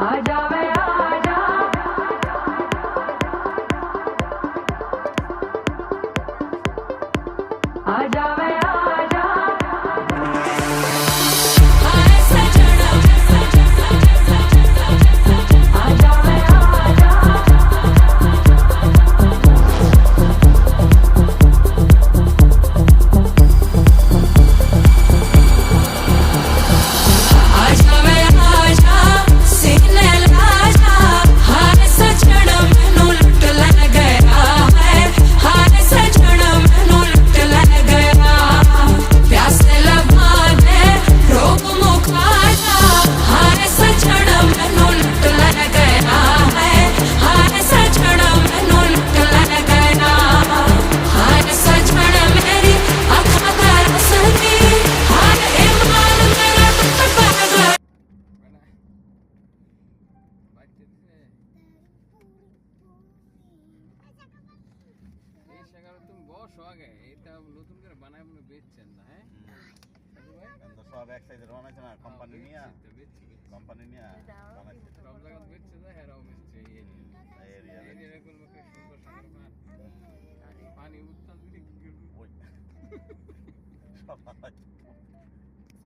आजा वे आजा आजा वे आजा हाय सजना आजा वे आजा आजा वे आजा सीने लाजा हाय सजना मैनू लुट ले गया है हाय सजना मैनू लुट ले गया प्यासे लगा दे रोग मुखा जा हाय सजना मैनू लुट ले गया है हाय सजना मैनू लुट ले गया हाय सजना मेरी अखा तरसदी हाय ईमान मेरा टूट पड़ এই শাখাটা তুমি বসো আগে, এটা নতুন করে বানায় মনে বেচছেন না? হ্যাঁ সব এক সাইজের বানাইছে না কোম্পানি নিয়ে বেচছি কোম্পানি নিয়ে বানাইছে সব জায়গা বেচছে না, হেরাও বেচছে এই এরিয়া এরকম